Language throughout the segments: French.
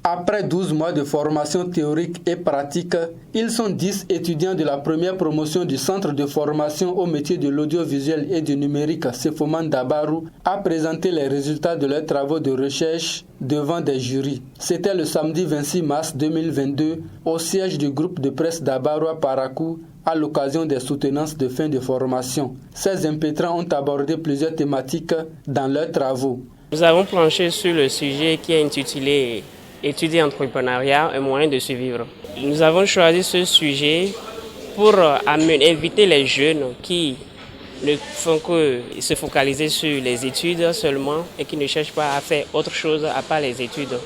Après 12 mois de formation théorique et pratique, ils sont 10 étudiants de la première promotion du Centre de formation au métier de l'audiovisuel et du numérique Cefoman Dabarou à présenter les résultats de leurs travaux de recherche devant des jurys. C'était le samedi 26 mars 2022 au siège du groupe de presse Dabarou à Parakou à l'occasion des soutenances de fin de formation. Ces impétrants ont abordé plusieurs thématiques dans leurs travaux. Nous avons planché sur le sujet qui est intitulé « Étudier entrepreneuriat, un moyen de survivre ». Nous avons choisi ce sujet pour inviter les jeunes qui ne font que se focaliser sur les études seulement et qui ne cherchent pas à faire autre chose à part les études.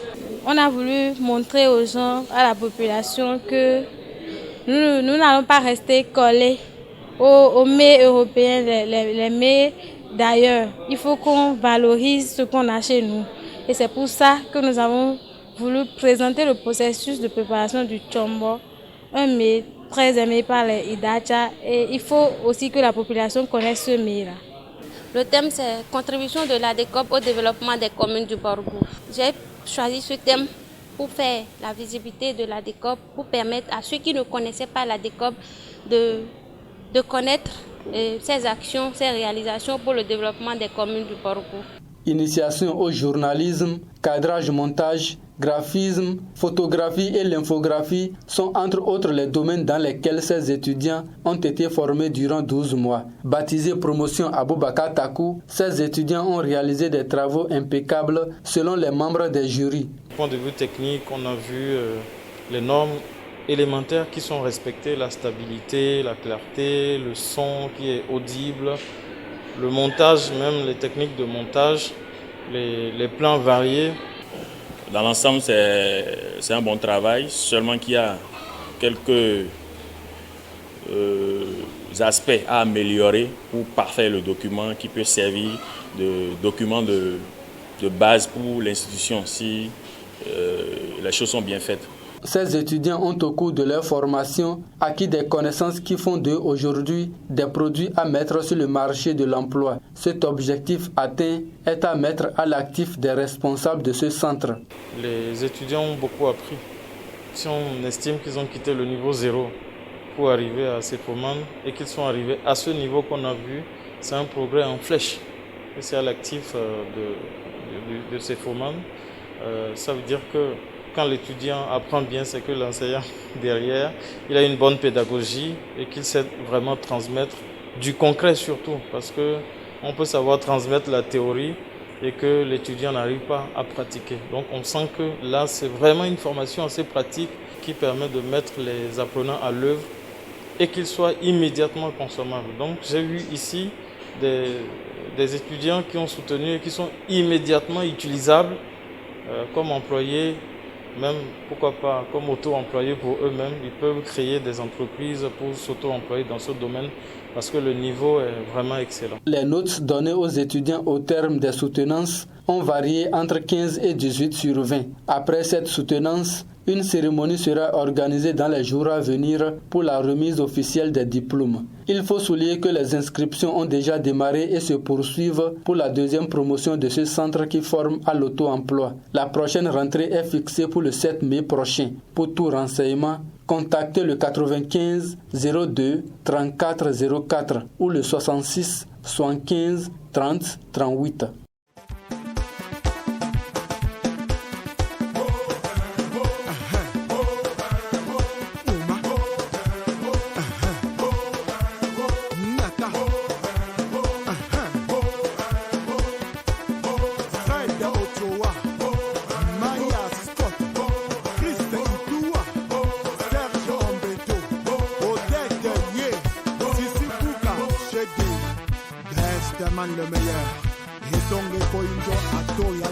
On a voulu montrer aux gens, à la population que nous n'allons pas rester collés aux mets européens, les mets d'ailleurs. Il faut qu'on valorise ce qu'on a chez nous. Et c'est pour ça que nous avons voulu présenter le processus de préparation du tchombo, un mets très aimé par les Idacha. Et il faut aussi que la population connaisse ce mets-là. Le thème, c'est « Contribution de l'ADECOP au développement des communes du Borgou ». J'ai choisi ce thème pour faire la visibilité de l'ADECOP, pour permettre à ceux qui ne connaissaient pas l'ADECOP de connaître ses actions, ses réalisations pour le développement des communes du Borgou. Initiation au journalisme, cadrage montage, graphisme, photographie et l'infographie sont entre autres les domaines dans lesquels ces étudiants ont été formés durant 12 mois. Baptisé promotion Aboubakar Takou, ces étudiants ont réalisé des travaux impeccables selon les membres des jurys. Du point de vue technique, on a vu les normes élémentaires qui sont respectées, la stabilité, la clarté, le son qui est audible, le montage, même les techniques de montage, les plans variés. Dans l'ensemble, c'est un bon travail, seulement qu'il y a quelques aspects à améliorer pour parfaire le document qui peut servir de document de base pour l'institution si les choses sont bien faites. Ces étudiants ont au cours de leur formation acquis des connaissances qui font d'eux aujourd'hui des produits à mettre sur le marché de l'emploi. Cet objectif atteint est à mettre à l'actif des responsables de ce centre. Les étudiants ont beaucoup appris. Si on estime qu'ils ont quitté le niveau 0 pour arriver à Cefoman et qu'ils sont arrivés à ce niveau qu'on a vu, c'est un progrès en flèche. Et c'est à l'actif de Cefoman. Ça veut dire que quand l'étudiant apprend bien, c'est que l'enseignant derrière, il a une bonne pédagogie et qu'il sait vraiment transmettre du concret surtout. Parce qu'on peut savoir transmettre la théorie et que l'étudiant n'arrive pas à pratiquer. Donc on sent que là, c'est vraiment une formation assez pratique qui permet de mettre les apprenants à l'œuvre et qu'ils soient immédiatement consommables. Donc j'ai vu ici des étudiants qui ont soutenu et qui sont immédiatement utilisables comme employés, même pourquoi pas comme auto-employés pour eux-mêmes. Ils peuvent créer des entreprises pour s'auto-employer dans ce domaine parce que le niveau est vraiment excellent. Les notes données aux étudiants au terme des soutenances ont varié entre 15 et 18 sur 20. Après cette soutenance, une cérémonie sera organisée dans les jours à venir pour la remise officielle des diplômes. Il faut souligner que les inscriptions ont déjà démarré et se poursuivent pour la deuxième promotion de ce centre qui forme à l'auto-emploi. La prochaine rentrée est fixée pour le 7 mai prochain. Pour tout renseignement, contactez le 95 02 34 04 ou le 66 75 30 38. Le meilleur, et donc les coins à